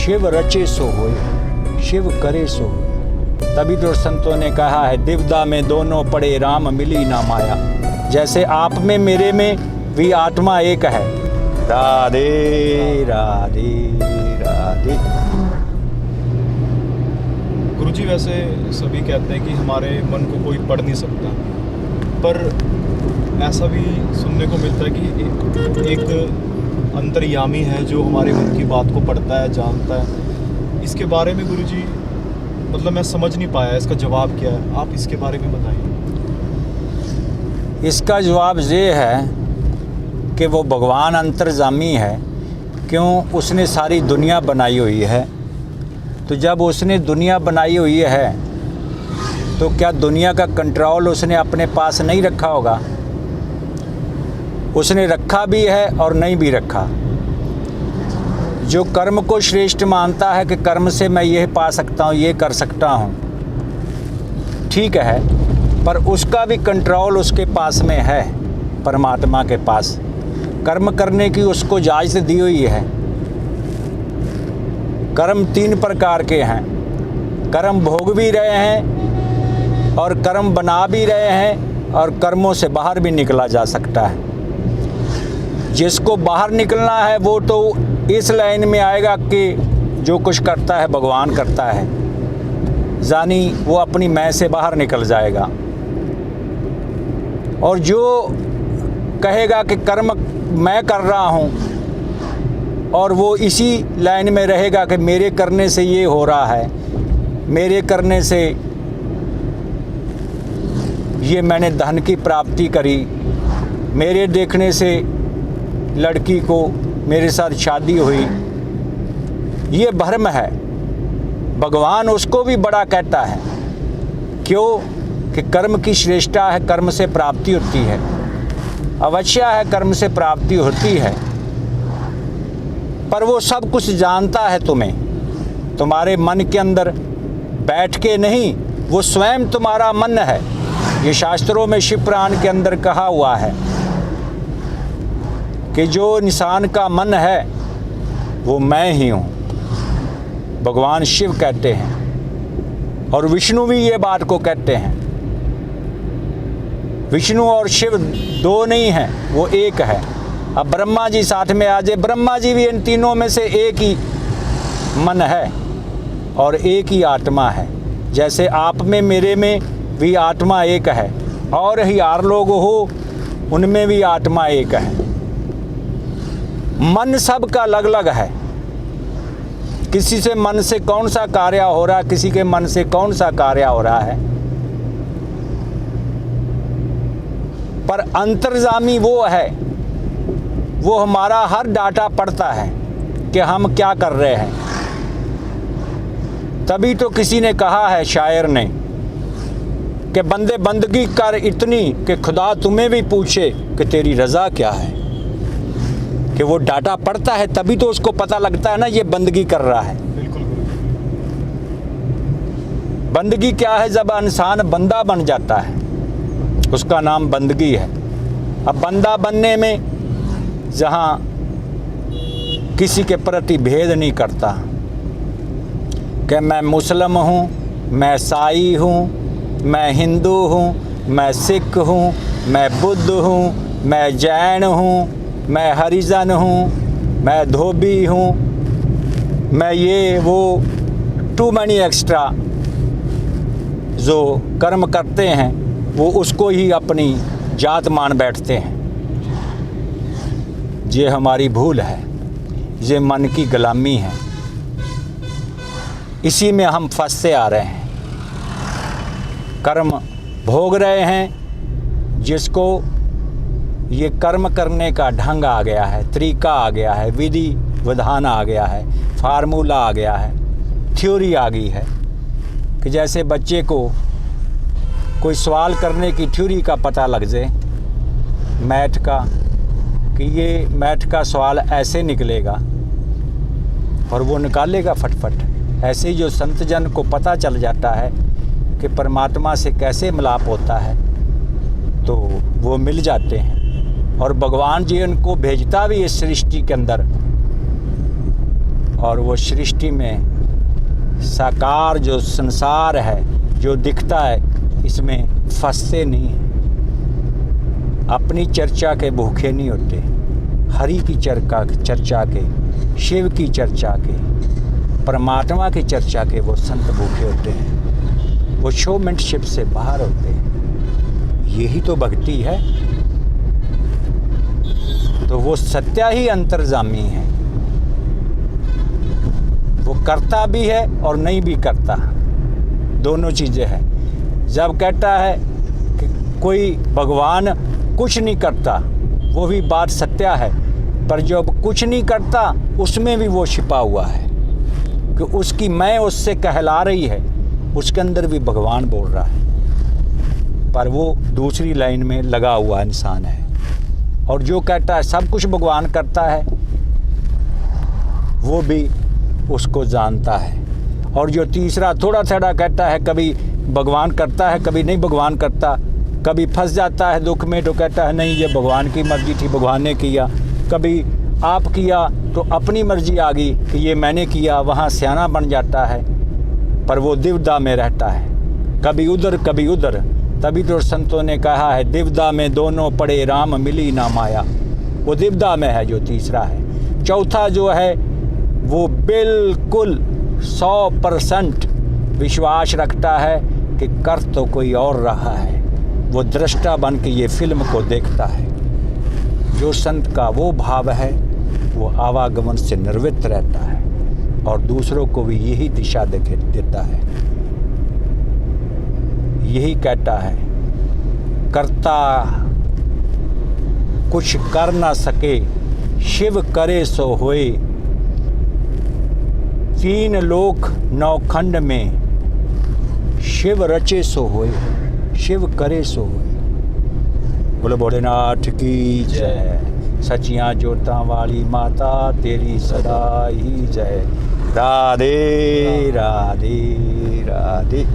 शिव रचे सो होए, शिव करे सो होए। तभी तो संतों ने कहा है, दिवदा में दोनों पड़े राम मिली ना माया। जैसे आप में मेरे में भी आत्मा एक है। राधे राधे राधे। गुरुजी, वैसे सभी कहते हैं कि हमारे मन को कोई पढ़ नहीं सकता, पर ऐसा भी सुनने को मिलता है कि एक अंतर्यामी है जो हमारे मन की बात को पढ़ता है, जानता है। इसके बारे में गुरुजी, मतलब मैं समझ नहीं पाया इसका जवाब क्या है, आप इसके बारे में बताइए। इसका जवाब ये है कि वो भगवान अंतर्यामी है। क्यों? उसने सारी दुनिया बनाई हुई है। तो जब उसने दुनिया बनाई हुई है तो क्या दुनिया का कंट्रोल उसने अपने पास नहीं रखा होगा? उसने रखा भी है और नहीं भी रखा। जो कर्म को श्रेष्ठ मानता है कि कर्म से मैं ये पा सकता हूँ, ये कर सकता हूँ, ठीक है, पर उसका भी कंट्रोल उसके पास में है, परमात्मा के पास। कर्म करने की उसको इजाज़त दी हुई है। कर्म 3 प्रकार के हैं। कर्म भोग भी रहे हैं और कर्म बना भी रहे हैं और कर्मों से बाहर भी निकला जा सकता है। जिसको बाहर निकलना है वो तो इस लाइन में आएगा कि जो कुछ करता है भगवान करता है, यानी वो अपनी मैं से बाहर निकल जाएगा। और जो कहेगा कि कर्म मैं कर रहा हूँ और वो इसी लाइन में रहेगा कि मेरे करने से ये हो रहा है, मेरे करने से ये मैंने धन की प्राप्ति करी, मेरे देखने से लड़की को मेरे साथ शादी हुई, ये भ्रम है। भगवान उसको भी बड़ा कहता है। क्यों? कि कर्म की श्रेष्ठता है, कर्म से प्राप्ति होती है, अवश्य है कर्म से प्राप्ति होती है, पर वो सब कुछ जानता है तुम्हें, तुम्हारे मन के अंदर बैठ के नहीं, वो स्वयं तुम्हारा मन है। ये शास्त्रों में शिव पुराण के अंदर कहा हुआ है कि जो इंसान का मन है वो मैं ही हूँ, भगवान शिव कहते हैं। और विष्णु भी ये बात को कहते हैं। विष्णु और शिव 2 नहीं हैं, वो एक है। अब ब्रह्मा जी साथ में आ जाए, ब्रह्मा जी भी इन तीनों में से एक ही मन है और एक ही आत्मा है। जैसे आप में मेरे में भी आत्मा एक है और हजार लोग हो उनमें भी आत्मा एक है। मन सबका अलग अलग है। किसी से मन से कौन सा कार्य हो रहा है, किसी के मन से कौन सा कार्य हो रहा है, पर अंतर्यामी वो है, वो हमारा हर डाटा पढ़ता है कि हम क्या कर रहे हैं। तभी तो किसी ने कहा है, शायर ने, कि बंदे बंदगी कर इतनी कि खुदा तुम्हें भी पूछे कि तेरी रज़ा क्या है। कि वो डाटा पढ़ता है तभी तो उसको पता लगता है ना ये बंदगी कर रहा है। बिल्कुल। बंदगी क्या है? जब इंसान बंदा बन जाता है उसका नाम बंदगी है। अब बंदा बनने में जहाँ किसी के प्रति भेद नहीं करता कि मैं मुस्लिम हूँ, मैं ईसाई हूँ, मैं हिंदू हूँ, मैं सिख हूँ, मैं बुद्ध हूँ, मैं जैन हूँ, मैं हरिजन हूँ, मैं धोबी हूँ, मैं ये वो, टू मैनी एक्स्ट्रा जो कर्म करते हैं वो उसको ही अपनी जात मान बैठते हैं। ये हमारी भूल है, ये मन की गुलामी है। इसी में हम फंसते आ रहे हैं। कर्म भोग रहे हैं, जिसको ये कर्म करने का ढंग आ गया है, तरीका आ गया है, विधि विधान आ गया है, फार्मूला आ गया है, थ्योरी आ गई है। कि जैसे बच्चे को कोई सवाल करने की थ्योरी का पता लग जाए मैथ का, कि ये मैथ का सवाल ऐसे निकलेगा और वो निकालेगा फटफट। ऐसे ही जो संत जन को पता चल जाता है कि परमात्मा से कैसे मिलाप होता है तो वो मिल जाते हैं। और भगवान जी उनको भेजता भी इस सृष्टि के अंदर और वो सृष्टि में साकार जो संसार है, जो दिखता है, इसमें फंसते नहीं हैं। अपनी चर्चा के भूखे नहीं होते, हरि की चर्चा के, शिव की चर्चा के, परमात्मा की चर्चा के वो संत भूखे होते हैं। वो शोमेंटशिप से बाहर होते हैं। यही तो भक्ति है। तो वो सत्या ही अंतर्जामी है। वो करता भी है और नहीं भी करता, दोनों चीज़ें हैं। जब कहता है कि कोई भगवान कुछ नहीं करता, वो भी बात सत्या है, पर जब कुछ नहीं करता उसमें भी वो छिपा हुआ है कि उसकी मैं उससे कहला रही है, उसके अंदर भी भगवान बोल रहा है, पर वो दूसरी लाइन में लगा हुआ इंसान है। और जो कहता है सब कुछ भगवान करता है, वो भी उसको जानता है। और जो तीसरा थोड़ा थोड़ा कहता है, कभी भगवान करता है, कभी नहीं भगवान करता, कभी फंस जाता है दुख में तो कहता है नहीं ये भगवान की मर्जी थी, भगवान ने किया। कभी आप किया तो अपनी मर्जी आ गई कि ये मैंने किया, वहाँ सियाना बन जाता है, पर वो दिवदा में रहता है, कभी उधर कभी उधर। तभी तो संतों ने कहा है दिवदा में दोनों पड़े राम मिली ना माया। वो दिवदा में है जो तीसरा है। चौथा जो है वो बिल्कुल 100% विश्वास रखता है कि कर तो कोई और रहा है। वो दृष्टा बन के ये फिल्म को देखता है। जो संत का वो भाव है वो आवागमन से निर्वृत्त रहता है और दूसरों को भी यही दिशा देता है। यही कहता है कर्ता कुछ कर ना सके, शिव करे सो होए। 3 लोक 9 खंड में, शिव रचे सो होए, शिव करे सो होए। बोलो भोलेनाथ की जय। सचियां जोतां वाली माता तेरी सदा ही जय। राधे राधे राधे।